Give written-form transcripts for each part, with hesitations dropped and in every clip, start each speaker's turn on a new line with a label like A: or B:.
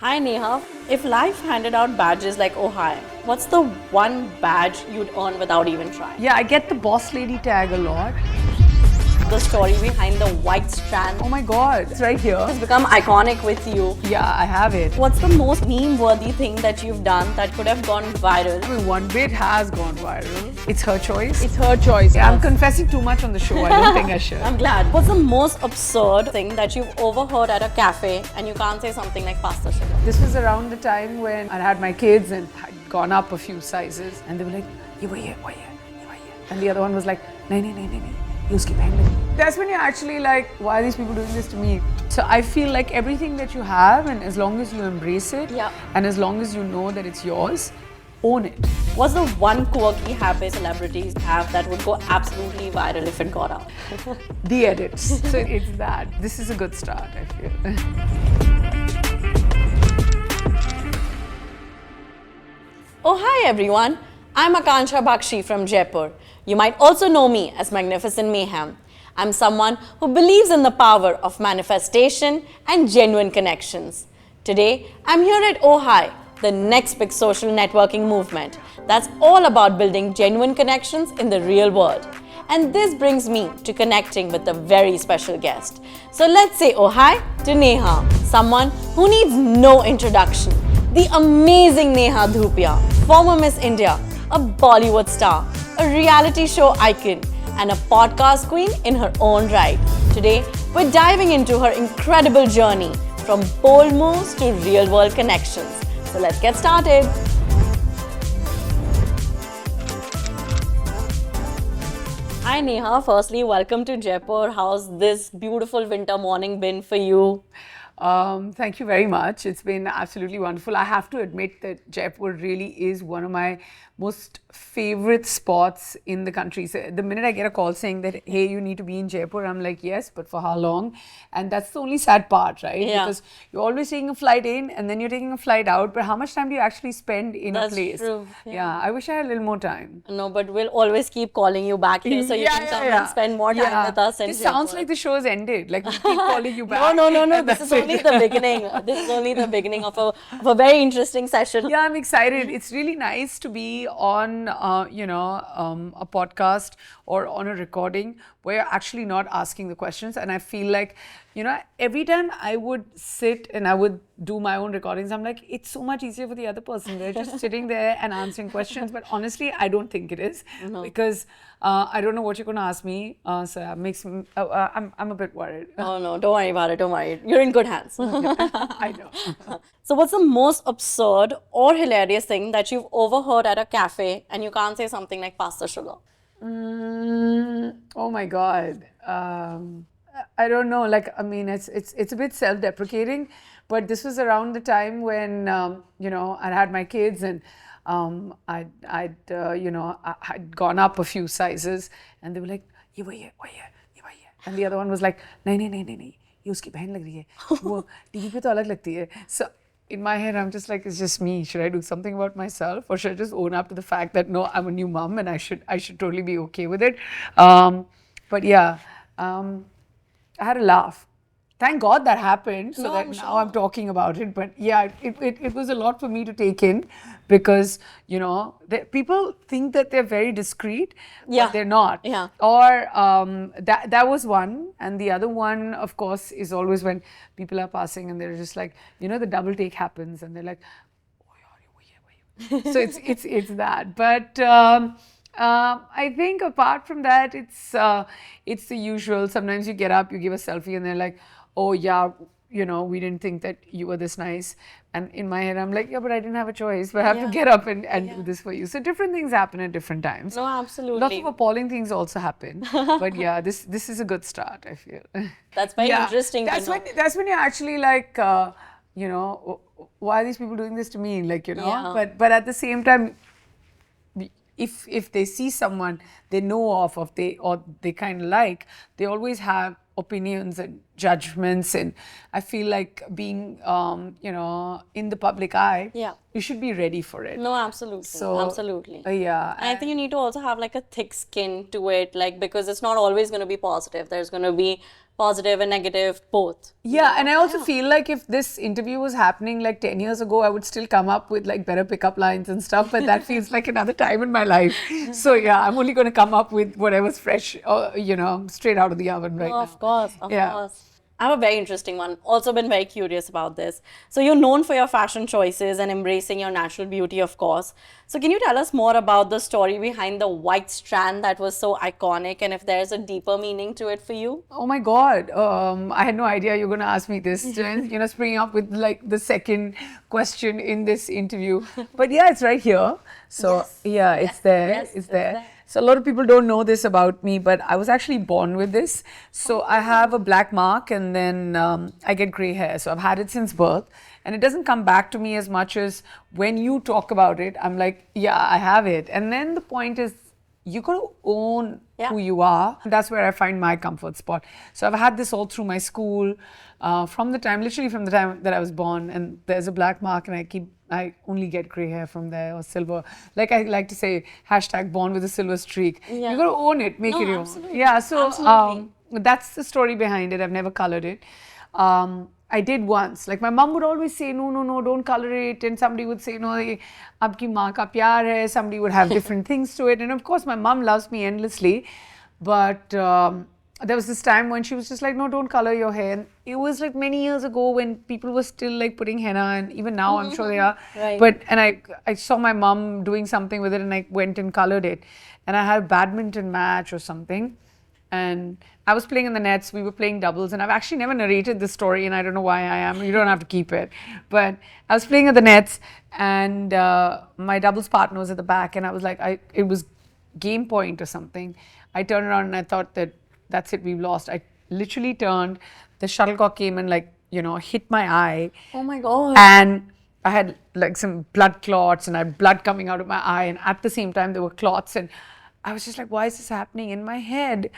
A: Hi Neha, if life handed out badges like OHiapp, what's the one badge you'd earn without even trying?
B: Yeah, I get the boss lady tag a lot.
A: The story behind the white strand
B: Oh my god, it's right here.
A: has become iconic with you.
B: Yeah, I have it.
A: What's the most meme-worthy thing that you've done that could have gone viral?
B: I mean, one bit has gone viral. It's her choice.
A: It's her choice.
B: Yeah, I'm confessing too much on the show. I don't think I should.
A: I'm glad. What's the most absurd thing that you've overheard at a cafe and you can't say something like pasta sugar?
B: This was around the time when I had my kids and had gone up a few sizes, and they were like, "You were here, you were here," and the other one was like, "No, no, no, no, no. You keep hanging." That's when you're actually like, why are these people doing this to me? So I feel like everything that you have, and as long as you embrace it,
A: Yeah.
B: and as long as you know that it's yours, own it.
A: What's the one quirky habit celebrities have that would go absolutely viral if it got out?
B: The edits. So it's that. This is a good start, I feel.
A: Oh, hi everyone. I'm Akansha Bakshi from Jaipur. You might also know me as Magnificent Mayhem. I'm someone who believes in the power of manifestation and genuine connections. Today, I'm here at OHiapp, the next big social networking movement that's all about building genuine connections in the real world. And this brings me to connecting with a very special guest. So let's say oh hi to Neha, someone who needs no introduction. The amazing Neha Dhupia, former Miss India, a Bollywood star, a reality show icon, and a podcast queen in her own right. Today, we're diving into her incredible journey from bold moves to real-world connections. So let's get started. Hi Neha, firstly, welcome to Jaipur. How's this beautiful winter morning been for you?
B: Thank you very much. It's been absolutely wonderful. I have to admit that Jaipur really is one of my most favorite spots in the country. So the minute I get a call saying that, hey, you need to be in Jaipur, I'm like, yes, but for how long? And that's the only sad part, right?
A: Yeah.
B: Because you're always taking a flight in and then you're taking a flight out. But how much time do you actually spend in
A: That's
B: a place?
A: true.
B: Yeah, I wish I had a little more time.
A: No, but we'll always keep calling you back here so you can come and spend more time with us.
B: This sounds like the show has ended. Like we keep calling you back.
A: No.
B: and
A: This
B: that's
A: is only
B: it.
A: the beginning. This is only the beginning of a very interesting session.
B: Yeah, I'm excited. It's really nice to be on, a podcast or on a recording where you're actually not asking the questions. And I feel like, every time I would sit and I would do my own recordings, I'm like, it's so much easier for the other person. They're just sitting there and answering questions. But honestly, I don't think it is because I don't know what you're going to ask me. So it makes me, I'm a bit worried.
A: Oh no, don't worry about it. Don't worry. You're in good hands.
B: I know.
A: So what's the most absurd or hilarious thing that you've overheard at a cafe and you can't say something like pasta sugar?
B: Oh my God. I don't know. Like, I mean, it's a bit self-deprecating, but this was around the time when I had my kids and I'd gone up a few sizes, and they were like, "You were here, you were here," and the other one was like, "No, no, no, no, no. ये उसकी बहन लग रही है, वो TV पे तो अलग लगती है." So in my head, I'm just like, it's just me. Should I do something about myself, or should I just own up to the fact that no, I'm a new mom and I should totally be okay with it? But yeah, I had a laugh. Thank God that happened, so that now I'm talking about it. But yeah, it was a lot for me to take in because, people think that they're very discreet, but they're not.
A: Yeah.
B: Or that was one. And the other one, of course, is always when people are passing and they're just like, the double take happens and they're like, oh, yeah, so it's that. But I think apart from that, it's the usual. Sometimes you get up, you give a selfie, and they're like, "Oh yeah, we didn't think that you were this nice." And in my head, I'm like, "Yeah, but I didn't have a choice. But I have to get up and do this for you." So different things happen at different times.
A: No, absolutely.
B: Lots of appalling things also happen. But yeah, this is a good start, I feel.
A: That's very interesting.
B: That's when you're actually like, why are these people doing this to me? Like,
A: Yeah.
B: But at the same time, if they see someone they know of, or they kind of like, they always have opinions and judgments, and I feel like being in the public eye, you should be ready for it.
A: No, absolutely.
B: So,
A: absolutely.
B: Yeah.
A: And I think you need to also have like a thick skin to it, like, because it's not always going to be positive. There's going to be positive and negative, both.
B: Yeah, and I also feel like if this interview was happening like 10 years ago, I would still come up with like better pickup lines and stuff, but that feels like another time in my life. So yeah, I'm only going to come up with whatever's fresh, or, straight out of the oven right now.
A: Of course, of
B: Yeah.
A: course. I have a very interesting one. Also been very curious about this. So you're known for your fashion choices and embracing your natural beauty, of course. So can you tell us more about the story behind the white strand that was so iconic, and if there's a deeper meaning to it for you?
B: Oh my God, I had no idea you were going to ask me this, springing up with like the second question in this interview. But yeah, it's right here. So
A: Yes.
B: yeah, it's there.
A: Yes,
B: it's
A: it's
B: there.
A: there.
B: So a lot of people don't know this about me, but I was actually born with this. So I have a black mark, and then I get gray hair. So I've had it since birth, and it doesn't come back to me as much as when you talk about it. I'm like, yeah, I have it. And then the point is, you got to own
A: Yeah.
B: who you are. That's where I find my comfort spot. So I've had this all through my school, literally from the time that I was born. And there's a black mark, and I only get gray hair from there, or silver. Like I like to say, #born with a silver streak.
A: Yeah.
B: You got to own it, make
A: No,
B: it your own.
A: absolutely.
B: Yeah. So
A: Absolutely.
B: that's the story behind it. I've never colored it. I did once. Like my mom would always say, no, don't color it. And somebody would say, no, ye aapki maa ka pyar hai. Somebody would have different things to it. And of course, my mom loves me endlessly. But there was this time when she was just like, no, don't color your hair. And it was like many years ago when people were still like putting henna, and even now I'm sure they are.
A: Right.
B: And I saw my mom doing something with it, and I went and colored it. And I had a badminton match or something. And I was playing in the nets, we were playing doubles, and I've actually never narrated this story, and I don't know why I am. You don't have to keep it. But I was playing at the nets, and my doubles partner was at the back, and I was like, it was game point or something. I turned around and I thought that's it, we've lost. I literally turned, the shuttlecock came and hit my eye.
A: Oh my God.
B: And I had like some blood clots, and I had blood coming out of my eye, and at the same time there were clots, and I was just like, why is this happening? In my head,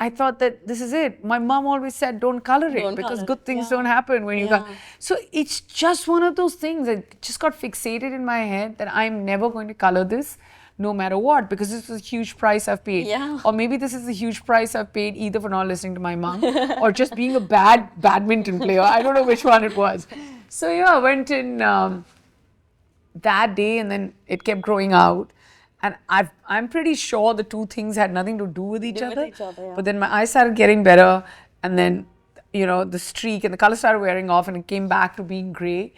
B: I thought that this is it. My mom always said, don't color it,
A: Don't
B: because
A: color it.
B: good things
A: Yeah.
B: don't happen when you
A: Yeah.
B: color. So it's just one of those things that just got fixated in my head that I'm never going to color this no matter what, because this is a huge price I've paid.
A: Yeah.
B: Or maybe this is a huge price I've paid either for not listening to my mom or just being a bad badminton player. I don't know which one it was. So yeah, I went in that day, and then it kept growing out. And I'm pretty sure the two things had nothing to do with each other.
A: Yeah.
B: But then my eyes started getting better, and then, the streak and the color started wearing off, and it came back to being gray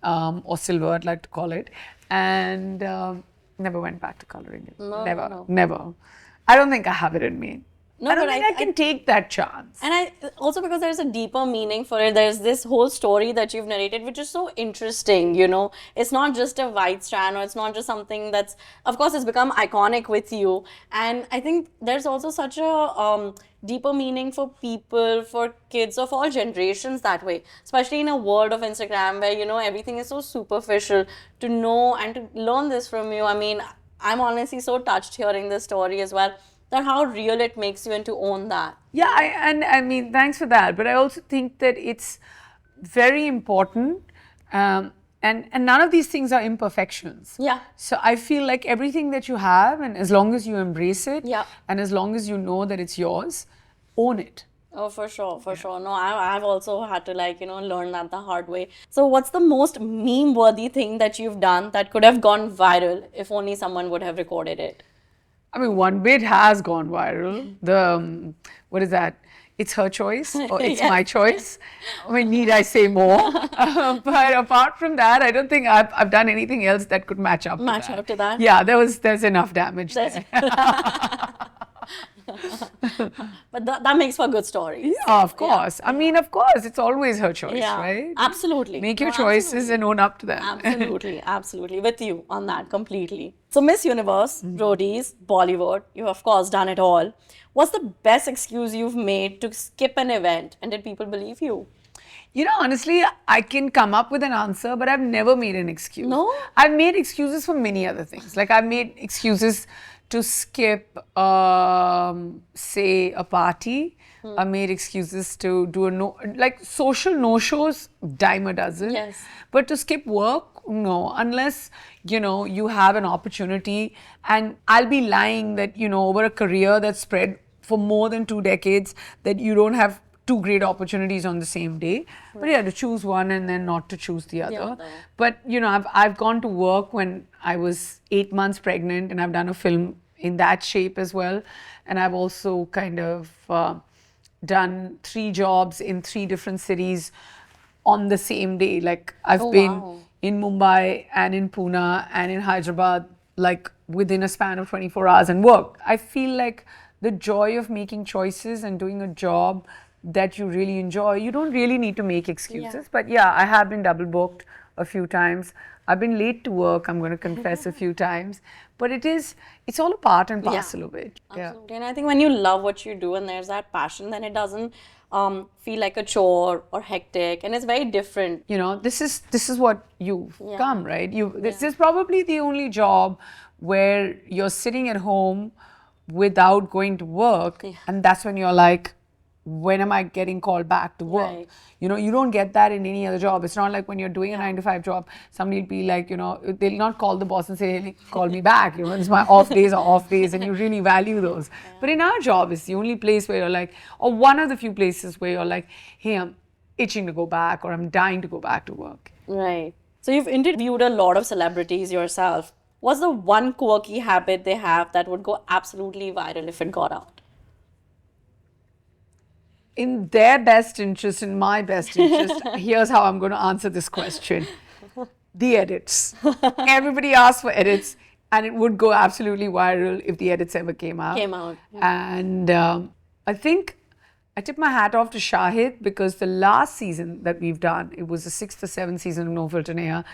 B: or silver, I'd like to call it. And never went back to coloring it. Never. I don't think I have it in me.
A: No,
B: I don't
A: but
B: think I can take that chance.
A: And also because there's a deeper meaning for it. There's this whole story that you've narrated, which is so interesting, It's not just a white strand, or it's not just something that's, of course, it's become iconic with you. And I think there's also such a deeper meaning for people, for kids of all generations that way, especially in a world of Instagram where, everything is so superficial. To know and to learn this from you, I mean, I'm honestly so touched hearing this story as well, that how real it makes you, and to own that.
B: Yeah, I mean, thanks for that. But I also think that it's very important, and none of these things are imperfections.
A: Yeah.
B: So I feel like everything that you have, and as long as you embrace it,
A: Yeah.
B: and as long as you know that it's yours, own it.
A: Oh, for sure, for sure. No, I've also had to learn that the hard way. So what's the most meme-worthy thing that you've done that could have gone viral if only someone would have recorded it?
B: I mean, one bit has gone viral. The, what is that? It's her choice, or it's
A: Yes.
B: my choice. I mean, need I say more? But apart from that, I don't think I've done anything else that could match up to that. Yeah, there's enough damage there.
A: But that makes for good stories.
B: Yeah, of course. I mean, of course, it's always her choice,
A: Yeah,
B: right?
A: absolutely.
B: Make your
A: No,
B: choices and own up to them.
A: Absolutely, absolutely. With you on that completely. So Miss Universe, Roadies, Bollywood, you've of course done it all. What's the best excuse you've made to skip an event, and did people believe you?
B: Honestly, I can come up with an answer, but I've never made an excuse.
A: No?
B: I've made excuses for many other things. Like I've made excuses to skip, say, a party. I made excuses to do social no-shows, dime a dozen.
A: Yes.
B: But to skip work, no, unless, you have an opportunity. And I'll be lying that, over a career that's spread for more than 2 decades, that you don't have two great opportunities on the same day. But yeah, to choose one and then not to choose the other. But you know, I've gone to work when I was 8 months pregnant, and I've done a film in that shape as well. And I've also kind of done 3 jobs in 3 different cities on the same day. Like I've been in Mumbai and in Pune and in Hyderabad, like within a span of 24 hours and work. I feel like the joy of making choices and doing a job that you really enjoy, you don't really need to make excuses. But yeah, I have been double booked a few times. I've been late to work, I'm going to confess, a few times. But it's all a part and parcel of it.
A: Absolutely. And I think when you love what you do and there's that passion, then it doesn't feel like a chore or hectic, and it's very different.
B: You know, this is what you've come, right? This is probably the only job where you're sitting at home without going to work, and that's when you're like, when am I getting called back to work? You know, you don't get that in any other job. It's not like when you're doing a 9-to-5 job, somebody will be like, you know, they'll not call the boss and say, hey, call me back. You know, it's my off days are off days, and you really value those. But in our job, it's the only place where you're like, or one of the few places where you're like, hey, I'm itching to go back, or I'm dying to go back to work.
A: Right. So you've interviewed a lot of celebrities yourself. What's the one quirky habit they have that would go absolutely viral if it got out?
B: In their best interest, in my best interest, here's how I'm going to answer this question. The edits. Everybody asks for edits, and it would go absolutely viral if the edits ever came out. And I think I tip my hat off to Shahid, because the last season that we've done, it was the 6th or 7th season of No Filter Neha,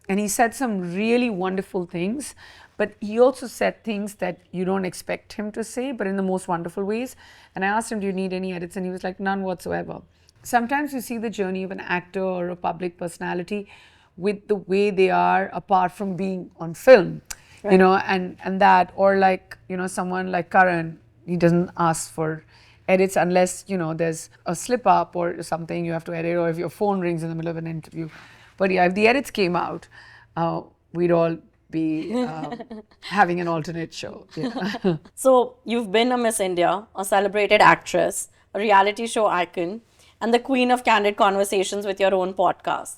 B: and he said some really wonderful things. But he also said things that you don't expect him to say, but in the most wonderful ways. And I asked him, do you need any edits? And he was like, none whatsoever. Sometimes you see the journey of an actor or a public personality with the way they are apart from being on film, you know, and that, or like, you know, someone like Karan, he doesn't ask for edits unless, you know, there's a slip up or something you have to edit, or if your phone rings in the middle of an interview. But yeah, if the edits came out, we'd all be having an alternate show.
A: So you've been a Miss India, a celebrated actress, a reality show icon, and the queen of candid conversations with your own podcast.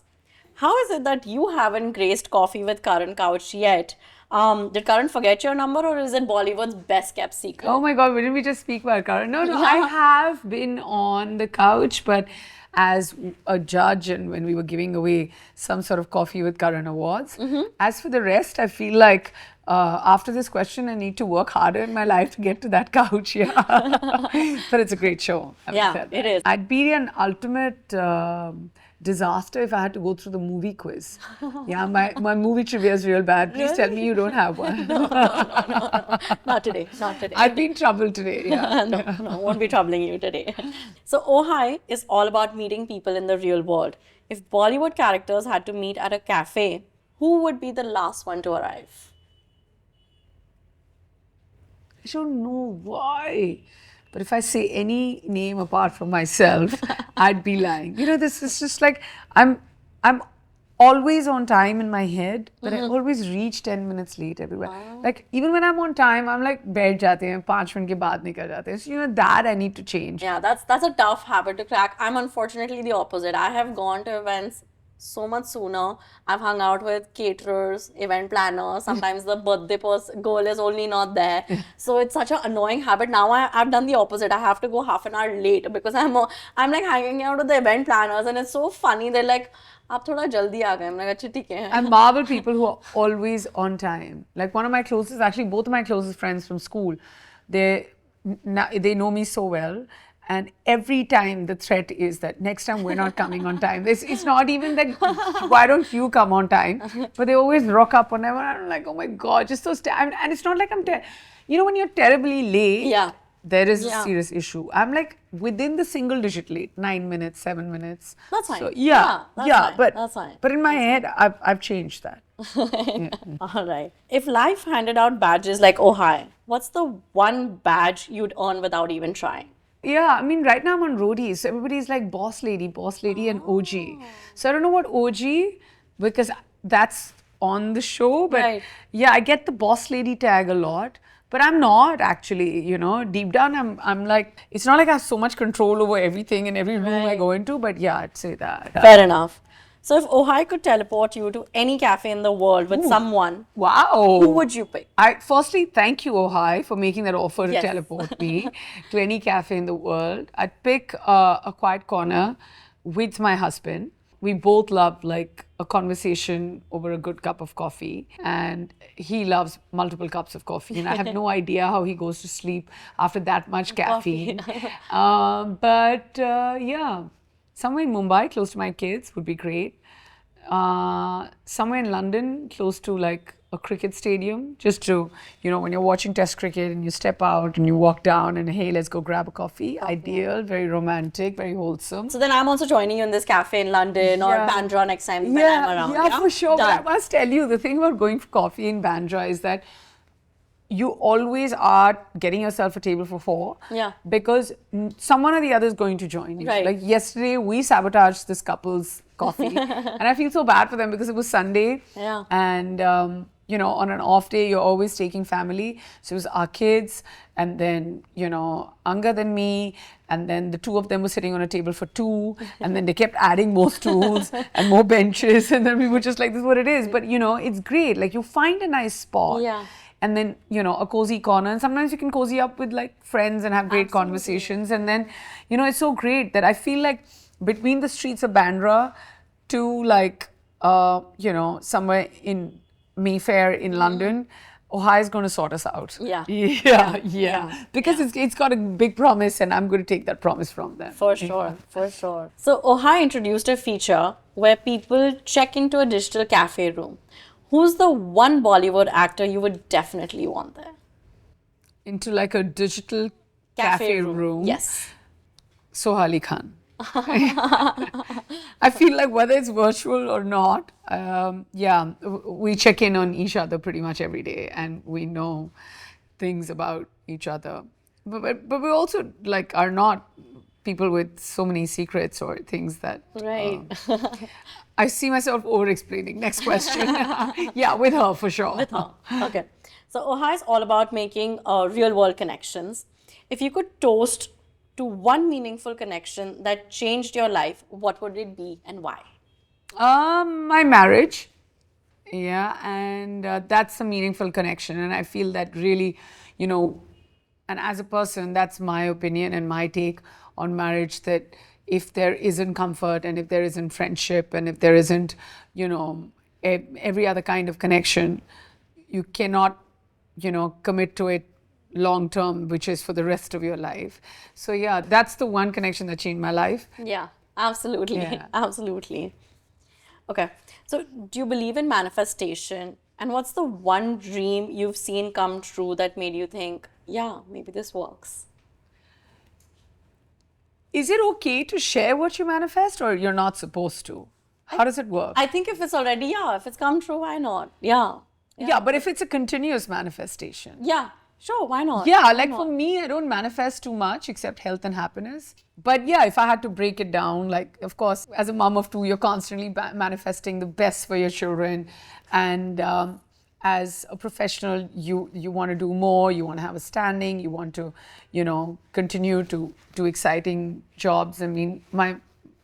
A: How is it that you haven't graced Coffee with Karan couch yet? Did Karan forget your number, or is it Bollywood's best kept secret?
B: Oh my God, didn't we just speak about Karan? No, I have been on the couch, but as a judge, and when we were giving away some sort of Coffee with Karan awards. As for the rest, I feel like after this question, I need to work harder in my life to get to that couch. But it's a great show.
A: It is.
B: I'd be an ultimate disaster if I had to go through the movie quiz. My movie trivia is real bad. Please tell me you don't have one.
A: No, not today.
B: I'd be in trouble today.
A: No, won't be troubling you today. So OHi is all about meeting people in the real world. If Bollywood characters had to meet at a cafe, who would be the last one to arrive?
B: I don't know why. But if I say any name apart from myself, I'd be lying. You know, this is just like, I'm always on time in my head, but I always reach 10 minutes late everywhere. Like, even when I'm on time, I'm like, baith jate hain, 5 minute ke baad nikal jate hain. So, you know, that I need to change.
A: Yeah, that's a tough habit to crack. I'm unfortunately the opposite. I have gone to events so much sooner. I've hung out with caterers, event planners. Sometimes the birthday girl is only not there. So it's such an annoying habit. Now I've done the opposite. I have to go half an hour late because I'm like hanging out with the event planners, and it's so funny. They're like, "Aap thoda jaldi aa gaye." I'm like, "Achha, theek hai."
B: I marvel people who are always on time. Like one of my closest, actually both of my closest friends from school, they know me so well. And every time the threat is that next time we're not coming on time. It's not even that, why don't you come on time? But they always rock up whenever. I'm like, oh my God, just those times. And it's not like you know, when you're terribly late, there is a serious issue. I'm like within the single digit late, 9 minutes, 7 minutes.
A: That's fine.
B: So,
A: that's fine.
B: But in my head, I've changed that.
A: All right. If life handed out badges like OHi, what's the one badge you'd earn without even trying?
B: Yeah, I mean, right now I'm on roadies. So everybody's like boss lady, and OG. So I don't know what OG, because that's on the show. But yeah, I get the boss lady tag a lot. But I'm not actually, you know, deep down I'm like, it's not like I have so much control over everything in every room I go into, but yeah, I'd say that.
A: Fair enough. So if Ohai could teleport you to any cafe in the world with someone,
B: Wow.
A: who would you pick?
B: Firstly, thank you, Ohai, for making that offer to
A: Yes.
B: teleport me to any cafe in the world. I'd pick a quiet corner with my husband. We both love like a conversation over a good cup of coffee, and he loves multiple cups of coffee. And I have no idea how he goes to sleep after that much caffeine. Yeah, somewhere in Mumbai, close to my kids, would be great. Somewhere in London, close to like a cricket stadium, just to, you know, when you're watching Test cricket and you step out and you walk down and hey, let's go grab a coffee. Ideal, very romantic, very wholesome.
A: So then I'm also joining you in this cafe in London or Bandra next time when I'm around.
B: Yeah, for sure. But I
A: Done.
B: must tell you, the thing about going for coffee in Bandra is that you always are getting yourself a table for four.
A: Yeah.
B: Because someone or the other is going to join you.
A: Right.
B: Like yesterday, we sabotaged this couple's coffee. And I feel so bad for them because it was Sunday.
A: Yeah.
B: And, you know, on an off day, you're always taking family. So it was our kids and then, you know, Angad and me. And then the two of them were sitting on a table for two. And then they kept adding more stools and more benches. And then we were just like, this is what it is. But, you know, it's great. Like you find a nice spot.
A: Yeah.
B: And then, you know, a cozy corner. And sometimes you can cozy up with like friends and have great conversations. And then, you know, it's so great that I feel like between the streets of Bandra to like, you know, somewhere in Mayfair in London, Ohio is going to sort us out.
A: Yeah.
B: Yeah. Because it's got a big promise and I'm going to take that promise from them.
A: For sure, for sure. So Ohai introduced a feature where people check into a digital cafe room. Who's the one Bollywood actor you would definitely want there?
B: Into like a digital cafe room.
A: Yes.
B: Sohali Khan. I feel like whether it's virtual or not, we check in on each other pretty much every day and we know things about each other. But we also like are not people with so many secrets or things that...
A: Right.
B: I see myself over-explaining. Next question. Yeah, with her for sure.
A: With her. Okay. So Ohai is all about making real-world connections. If you could toast to one meaningful connection that changed your life, what would it be and why?
B: My marriage. Yeah, and that's a meaningful connection. And I feel that really, you know, and as a person, that's my opinion and my take on marriage, that if there isn't comfort and if there isn't friendship and if there isn't, you know, every other kind of connection, you cannot, you know, commit to it long term, which is for the rest of your life. So yeah, that's the one connection that changed my life.
A: Yeah, absolutely.
B: Yeah.
A: Absolutely. Okay. So do you believe in manifestation? And what's the one dream you've seen come true that made you think, yeah, maybe this works?
B: Is it okay to share what you manifest or you're not supposed to? How does it work?
A: I think if it's already, if it's come true, why not? Yeah.
B: Yeah, but if it's a continuous manifestation.
A: Yeah, sure, why not?
B: Yeah,
A: Why
B: like
A: not?
B: for me, I don't manifest too much except health and happiness. But yeah, if I had to break it down, like, of course, as a mom of two, you're constantly manifesting the best for your children. And as a professional, you want to do more, you want to have a standing, you want to, you know, continue to do exciting jobs. I mean, my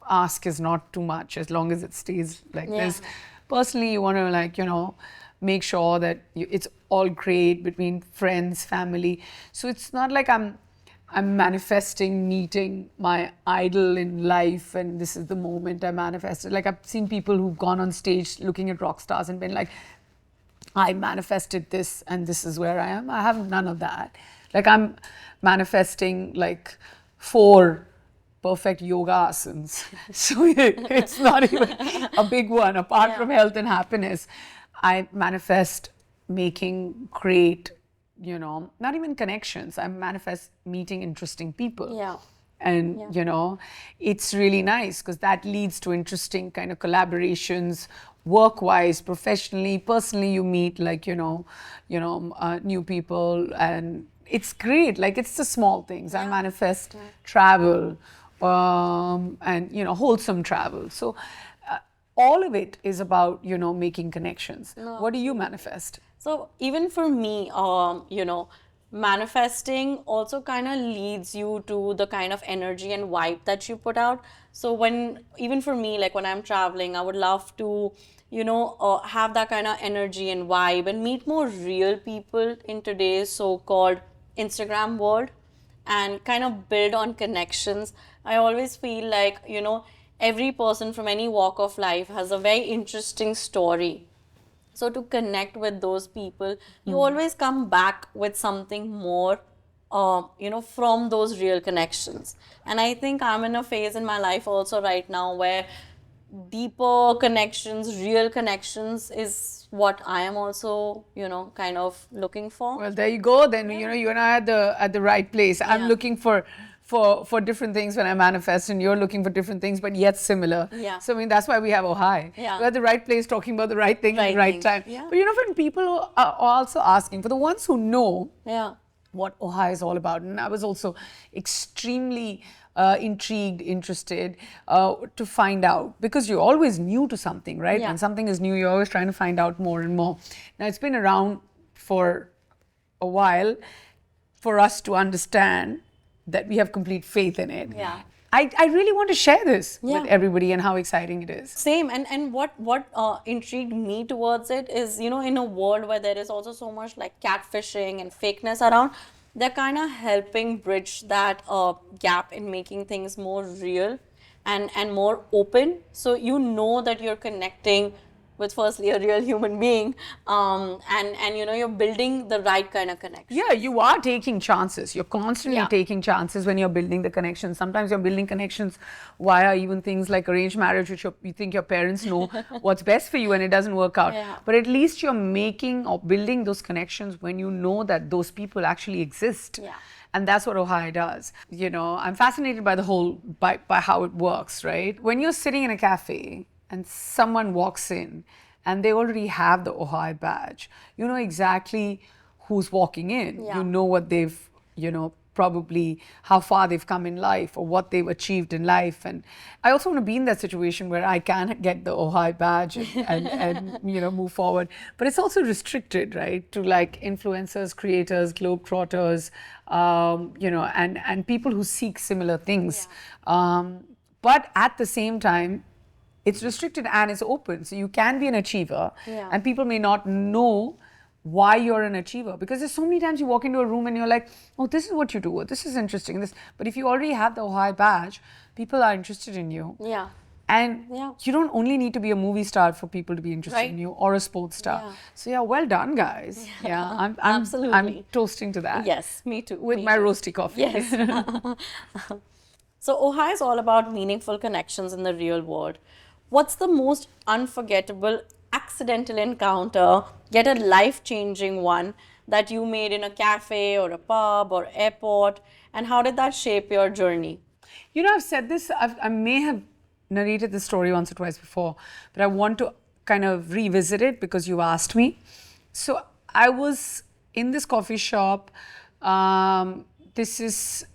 B: ask is not too much as long as it stays like this. Personally, you want to, like, you know, make sure that it's all great between friends, family. So it's not like I'm manifesting meeting my idol in life and this is the moment I manifested. Like I've seen people who've gone on stage looking at rock stars and been like, I manifested this and this is where I am. I have none of that. Like I'm manifesting like 4 perfect yoga asanas. So it's not even a big one. Apart from health and happiness, I manifest making great, you know, not even connections. I manifest meeting interesting people.
A: Yeah.
B: And, you know, it's really nice because that leads to interesting kind of collaborations, work-wise, professionally, personally, you meet like, new people and it's great. Like it's the small things. I manifest travel and, you know, wholesome travel. So all of it is about, you know, making connections. What do you manifest?
A: So even for me, manifesting also kind of leads you to the kind of energy and vibe that you put out. So when, even for me, like when I'm traveling, I would love to, have that kind of energy and vibe and meet more real people in today's so-called Instagram world and kind of build on connections. I always feel like, every person from any walk of life has a very interesting story. So to connect with those people, you always come back with something more, from those real connections. And I think I'm in a phase in my life also right now where deeper connections, real connections is what I am also, kind of looking for.
B: Well, there you go. Then you and I are at the right place. I'm
A: Yeah.
B: looking for different things when I manifest, and you're looking for different things, but yet similar.
A: Yeah.
B: So I mean, that's why we have OHi.
A: Yeah.
B: We're at the right place, talking about the right thing at
A: Right
B: the right
A: thing.
B: time.
A: Yeah.
B: But when people are also asking, for the ones who know
A: Yeah.
B: what OHi is all about, and I was also extremely intrigued, interested to find out, because you're always new to something, right?
A: Yeah.
B: When something is new, you're always trying to find out more and more. Now, it's been around for a while for us to understand that we have complete faith in it.
A: Yeah.
B: I really want to share this
A: Yeah.
B: with everybody and how exciting it is.
A: Same, and what intrigued me towards it is, in a world where there is also so much like catfishing and fakeness around, they're kind of helping bridge that gap in making things more real and more open. So that you're connecting with firstly a real human being, and you're building the right kind of connection.
B: Yeah, you are taking chances. You're constantly
A: Yeah.
B: taking chances when you're building the connections. Sometimes you're building connections via even things like arranged marriage, which you think your parents know what's best for you, and it doesn't work out.
A: Yeah.
B: But at least you're making or building those connections when you know that those people actually exist.
A: Yeah.
B: And that's what OHi does. I'm fascinated by the whole, by how it works, right? When you're sitting in a cafe and someone walks in and they already have the OHi badge, you know exactly who's walking in.
A: Yeah.
B: You know what they've, probably how far they've come in life or what they've achieved in life. And I also want to be in that situation where I can get the OHi badge and move forward. But it's also restricted, right, to like influencers, creators, globetrotters, and people who seek similar things.
A: Yeah.
B: But at the same time, it's restricted and it's open. So you can be an achiever,
A: Yeah.
B: and people may not know why you're an achiever, because there's so many times you walk into a room and you're like, oh, this is what you do, or this is interesting, but if you already have the OHi badge, people are interested in you.
A: Yeah.
B: And
A: Yeah.
B: you don't only need to be a movie star for people to be interested
A: Right.
B: in you, or a sports star.
A: Yeah.
B: So yeah, well done, guys. Yeah, I'm
A: Absolutely.
B: toasting to that.
A: Yes, me too.
B: With
A: me
B: my
A: too.
B: roasty coffee.
A: Yes. So OHi is all about meaningful connections in the real world. What's the most unforgettable accidental encounter, yet a life-changing one, that you made in a cafe or a pub or airport, and how did that shape your journey?
B: I've said this, I may have narrated this story once or twice before, but I want to kind of revisit it because you asked me. So I was in this coffee shop. This is,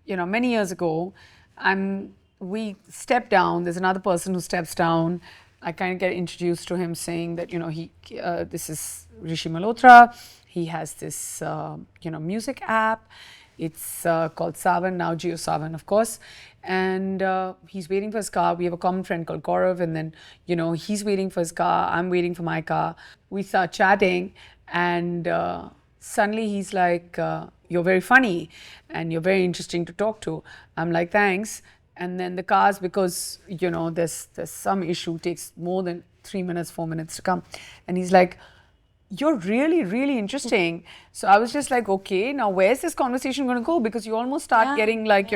B: many years ago. We step down. There's another person who steps down. I kind of get introduced to him, saying that this is Rishi Malhotra. He has this music app. It's called Savan, now Jio Savan, of course. And he's waiting for his car. We have a common friend called Gaurav, and then he's waiting for his car. I'm waiting for my car. We start chatting, and suddenly he's like, "You're very funny, and you're very interesting to talk to." I'm like, "Thanks." And then the cars, because there's some issue, takes more than 3 minutes, 4 minutes to come. And he's like, "You're really, really interesting." So I was just like, okay, now where's this conversation going to go? Because you almost start getting like,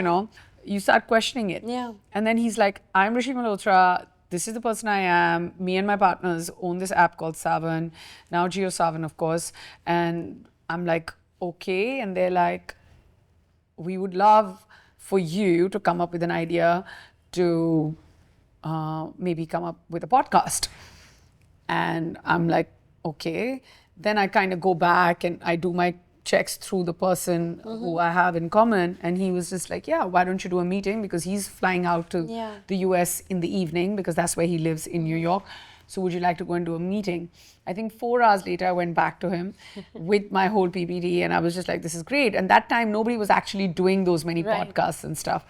B: you start questioning it.
A: Yeah.
B: And then he's like, "I'm Rishi Malhotra. This is the person I am. Me and my partners own this app called Savan, now Jio Savan, of course." And I'm like, okay. And they're like, "We would love for you to come up with an idea to maybe come up with a podcast." And I'm like, okay. Then I kind of go back and I do my checks through the person who I have in common. And he was just like, "Yeah, why don't you do a meeting?" Because he's flying out to
A: Yeah.
B: the US in the evening, because that's where he lives in New York. So would you like to go and do a meeting? I think 4 hours later, I went back to him with my whole PPT, and I was just like, this is great. And that time, nobody was actually doing those many podcasts and stuff.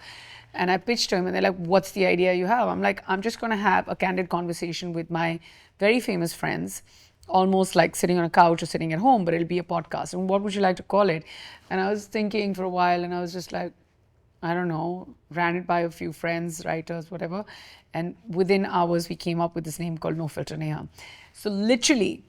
B: And I pitched to him, and they're like, what's the idea you have? I'm like, I'm just going to have a candid conversation with my very famous friends, almost like sitting on a couch or sitting at home, but it'll be a podcast. And what would you like to call it? And I was thinking for a while, and I was just like, I don't know, ran it by a few friends, writers, whatever. And within hours, we came up with this name called No Filter Neha. So literally,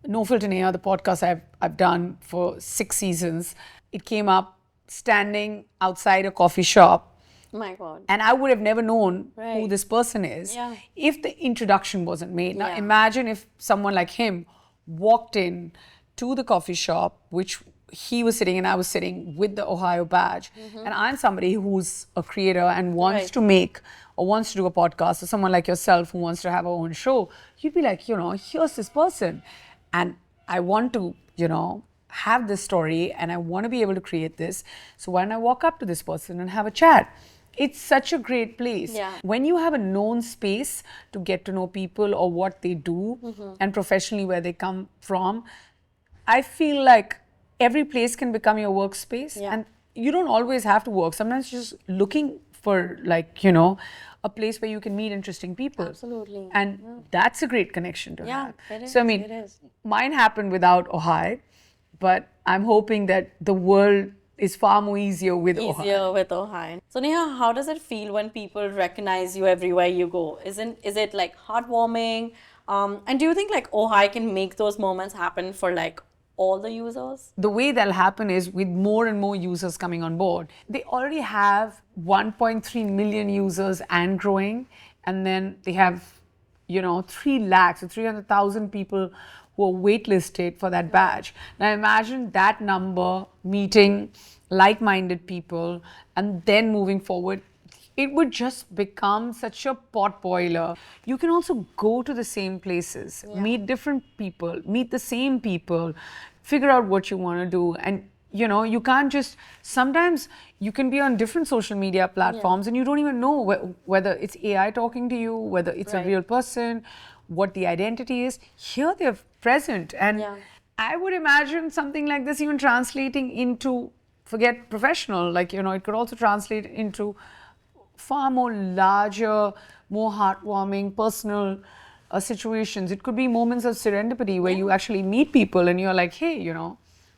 B: No Filter Neha, the podcast I've done for 6 seasons, it came up standing outside a coffee shop.
A: My God.
B: And I would have never known who this person is if the introduction wasn't made. Now imagine if someone like him walked in to the coffee shop, which he was sitting and I was sitting with the Ohio badge. And I'm somebody who's a creator and wants to make or wants to do a podcast, or someone like yourself who wants to have our own show. You'd be like, here's this person. And I want to, have this story and I want to be able to create this. So why don't I walk up to this person and have a chat? It's such a great place.
A: Yeah.
B: When you have a known space to get to know people or what they do and professionally where they come from, I feel like every place can become your workspace. And you don't always have to work. Sometimes you're just looking for a place where you can meet interesting people.
A: Absolutely.
B: And that's a great connection to have.
A: It is,
B: So I mean, mine happened without OHiapp, but I'm hoping that the world is far more easier with
A: OHiapp. So Neha, how does it feel when people recognize you everywhere you go? Is it like heartwarming? And do you think like OHiapp can make those moments happen for like all the users?
B: The way that'll happen is with more and more users coming on board. They already have 1.3 million users and growing, and then they have 3 lakhs or 300,000 people who are waitlisted for that badge. Now imagine that number meeting like-minded people and then moving forward. It would just become such a pot boiler. You can also go to the same places, meet different people, meet the same people, figure out what you want to do. And you can't just, sometimes you can be on different social media platforms and you don't even know whether it's AI talking to you, whether it's a real person, what the identity is. Here they're present. And I would imagine something like this even translating into, forget professional, like, it could also translate into far more larger, more heartwarming, personal situations. It could be moments of serendipity where you actually meet people and you're like, hey,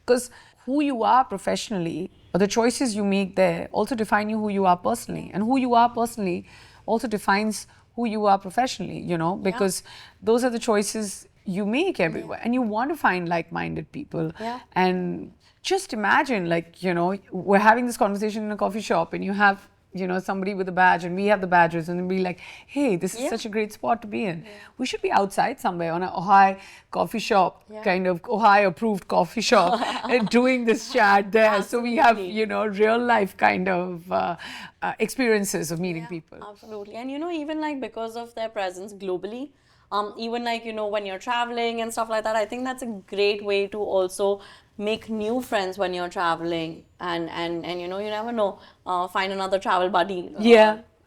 B: because who you are professionally or the choices you make there also define who you are personally. And who you are personally also defines who you are professionally, because those are the choices you make everywhere. And you want to find like-minded people. And just imagine, like, we're having this conversation in a coffee shop and you have somebody with a badge and we have the badges and be like, hey, this is such a great spot to be in. We should be outside somewhere on an OHiapp coffee shop, kind of OHiapp approved coffee shop and doing this chat there. Absolutely. So we have, real life kind of experiences of meeting people.
A: Absolutely. And even like because of their presence globally, even like, when you're traveling and stuff like that, I think that's a great way to also make new friends when you're traveling and you never know, find another travel buddy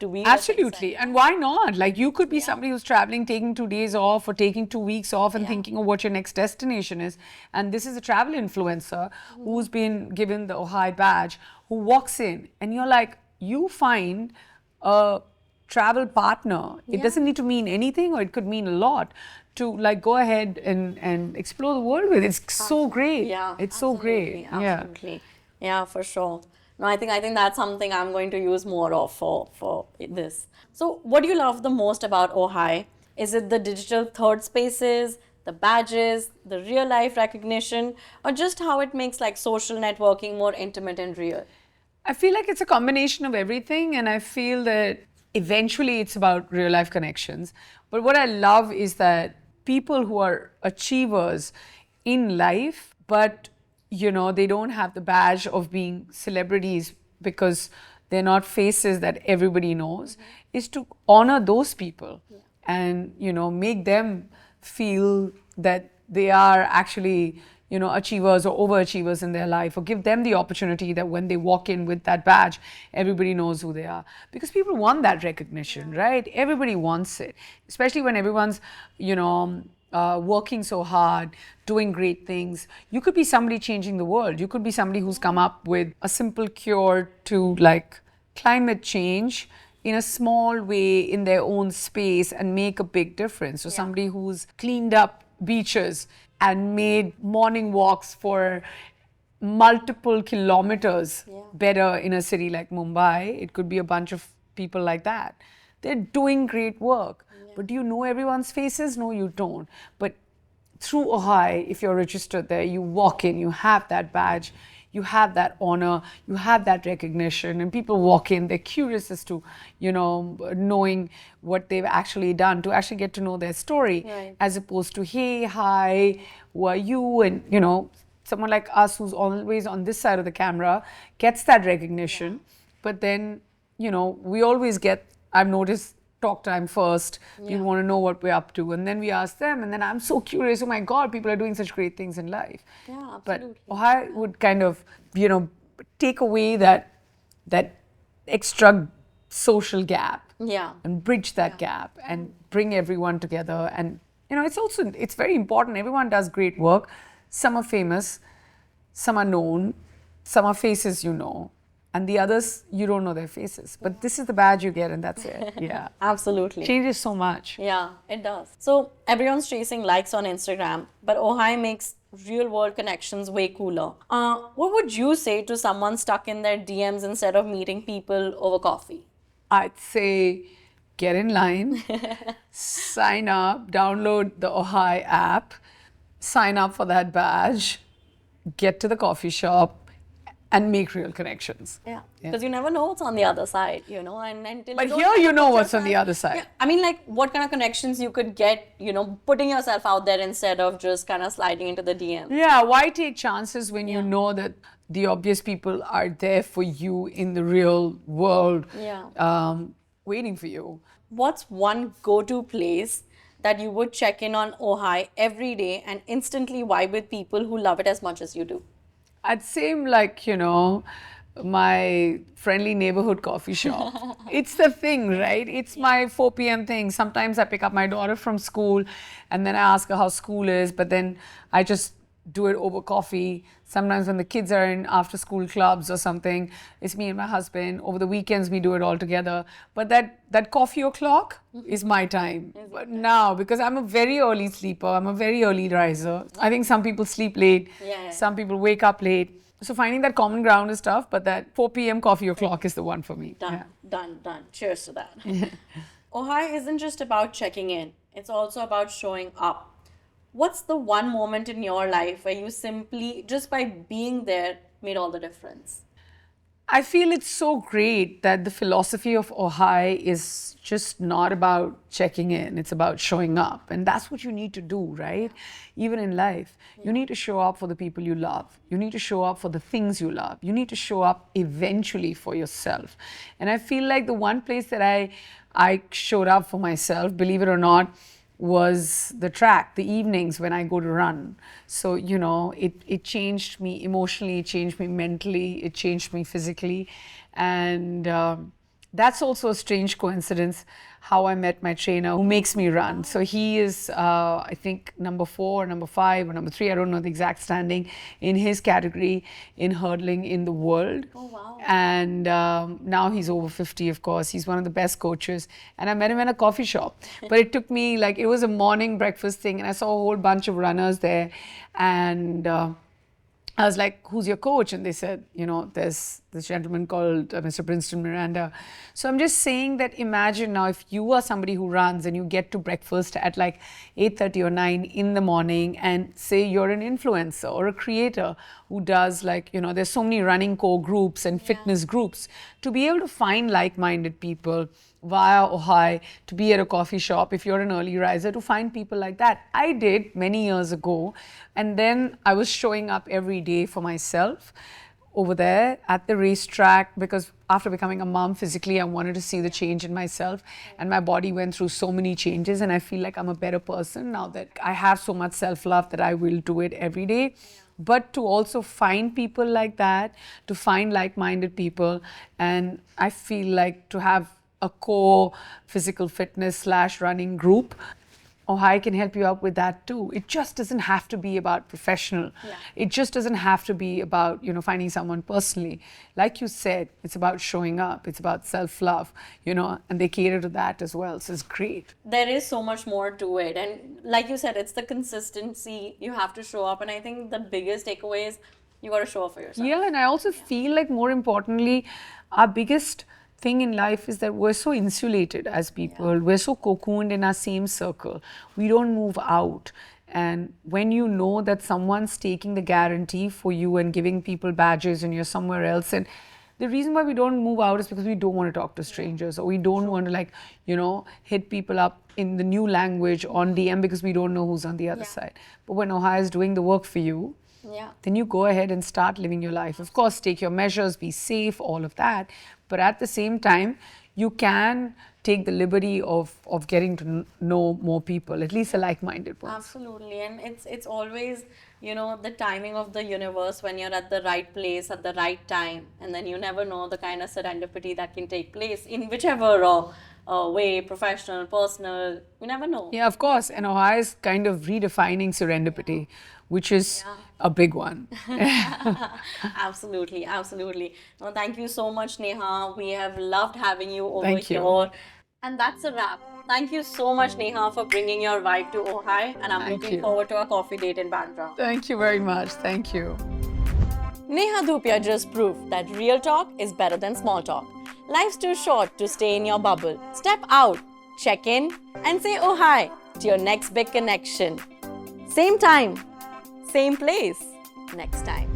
A: to be
B: absolutely. And why not? Like, you could be somebody who's traveling, taking 2 days off or taking 2 weeks off and thinking of what your next destination is. And this is a travel influencer who's been given the OHiapp badge, who walks in and you're like, you find a travel partner. It doesn't need to mean anything, or it could mean a lot, to like go ahead and explore the world with. It's so great. It's so great.
A: Absolutely. Yeah, for sure. No, I think that's something I'm going to use more of for this. So what do you love the most about OHiapp? Is it the digital third spaces, the badges, the real life recognition, or just how it makes like social networking more intimate and real?
B: I feel like it's a combination of everything, and I feel that eventually it's about real life connections. But what I love is that people who are achievers in life, but they don't have the badge of being celebrities because they're not faces that everybody knows, is to honor those people and make them feel that they are actually achievers or overachievers in their life, or give them the opportunity that when they walk in with that badge, everybody knows who they are. Because people want that recognition, right? Everybody wants it, especially when everyone's, working so hard, doing great things. You could be somebody changing the world. You could be somebody who's come up with a simple cure to like climate change in a small way in their own space and make a big difference. So somebody who's cleaned up beaches and made morning walks for multiple kilometers better in a city like Mumbai. It could be a bunch of people like that. They're doing great work. But do you know everyone's faces? No, you don't. But through OHi, if you're registered there, you walk in, you have that badge, you have that honor, you have that recognition, and people walk in, they're curious as to, knowing what they've actually done, to actually get to know their story, as opposed to, hey, hi, who are you? And, someone like us who's always on this side of the camera gets that recognition. But then, we always get, I've noticed, talk time first. People want to know what we're up to, and then we ask them, and then I'm so curious. Oh my God, people are doing such great things in life.
A: Yeah,
B: But
A: absolutely.
B: OHi would kind of, take away that extra social gap, and bridge that gap, and bring everyone together. And it's very important. Everyone does great work. Some are famous, some are known, some are faces and the others, you don't know their faces. But this is the badge you get, and that's it. Yeah.
A: Absolutely.
B: Changes so much.
A: Yeah, it does. So everyone's chasing likes on Instagram, but OHi makes real world connections way cooler. What would you say to someone stuck in their DMs instead of meeting people over coffee?
B: I'd say get in line, sign up, download the OHi app, sign up for that badge, get to the coffee shop, and make real connections.
A: Yeah, because you never know what's on the other side, and until
B: But here you know what's on the other side.
A: Yeah, I mean, like, what kind of connections you could get, putting yourself out there instead of just kind of sliding into the DM.
B: Yeah, why take chances when you know that the obvious people are there for you in the real world, waiting for you?
A: What's one go-to place that you would check in on OHi every day and instantly vibe with people who love it as much as you do?
B: I'd say my friendly neighborhood coffee shop. It's the thing, right? It's my 4 p.m. thing. Sometimes I pick up my daughter from school and then I ask her how school is, but then I just do it over coffee. Sometimes when the kids are in after school clubs or something, it's me and my husband. Over the weekends, we do it all together. But that coffee o'clock is my time. But now, because I'm a very early sleeper, I'm a very early riser. I think some people sleep late. Some people wake up late. So finding that common ground is tough, but that 4 p.m. coffee o'clock is the one for me.
A: Done. Cheers to that. OHi isn't just about checking in. It's also about showing up. What's the one moment in your life where you simply, just by being there, made all the difference?
B: I feel it's so great that the philosophy of OHi is just not about checking in, it's about showing up. And that's what you need to do, right? Even in life, you need to show up for the people you love. You need to show up for the things you love. You need to show up eventually for yourself. And I feel like the one place that I showed up for myself, believe it or not, was the track, the evenings when I go to run. So, it changed me emotionally, it changed me mentally, it changed me physically. And that's also a strange coincidence, how I met my trainer who makes me run. So he is, I think, number 4, number 5, or number 3, I don't know the exact standing, in his category in hurdling in the world.
A: Oh, wow.
B: And now he's over 50, of course. He's one of the best coaches. And I met him in a coffee shop. But it took me, it was a morning breakfast thing, and I saw a whole bunch of runners there. And I was like, who's your coach? And they said, there's this gentleman called Mr. Princeton Miranda. So I'm just saying that imagine now if you are somebody who runs and you get to breakfast at 8:30 or 9 in the morning, and say you're an influencer or a creator who does there's so many running core groups and fitness groups. To be able to find like-minded people via OHi, to be at a coffee shop, if you're an early riser, to find people like that. I did many years ago, and then I was showing up every day for myself. over there at the racetrack, because after becoming a mom physically, I wanted to see the change in myself, and my body went through so many changes, and I feel like I'm a better person now that I have so much self-love that I will do it every day. But to also find people like that, to find like-minded people, and I feel like to have a core physical fitness / running group, OHiapp can help you out with that too. It just doesn't have to be about professional. It just doesn't have to be about, finding someone personally. Like you said, it's about showing up. It's about self-love, and they cater to that as well. So it's great.
A: There is so much more to it. And like you said, it's the consistency. You have to show up. And I think the biggest takeaway is you got to show up for yourself.
B: Yeah, and I also feel like more importantly, our biggest thing in life is that we're so insulated as people. We're so cocooned in our same circle. We don't move out. And when you know that someone's taking the guarantee for you and giving people badges and you're somewhere else, and the reason why we don't move out is because we don't want to talk to strangers, or we don't want to hit people up in the new language on DM because we don't know who's on the other side. But when OHiapp is doing the work for you, then you go ahead and start living your life. Of course, take your measures, be safe, all of that. But at the same time, you can take the liberty of getting to know more people, at least a like-minded ones.
A: Absolutely. And it's always, the timing of the universe when you're at the right place at the right time. And then you never know the kind of serendipity that can take place in whichever way, professional, personal, you never know.
B: Yeah, of course. And OHiapp is kind of redefining serendipity, which is a big one.
A: Absolutely, absolutely. No, thank you so much, Neha. We have loved having you over
B: Thank
A: here.
B: you.
A: And that's a wrap. Thank you so much, Neha, for bringing your vibe to OHiapp. And I'm looking forward to a coffee date in Bandra.
B: Thank you very much. Thank you.
A: Neha Dhupia just proved that real talk is better than small talk. Life's too short to stay in your bubble. Step out, check in, and say OHiapp to your next big connection. Same time, same place, next time.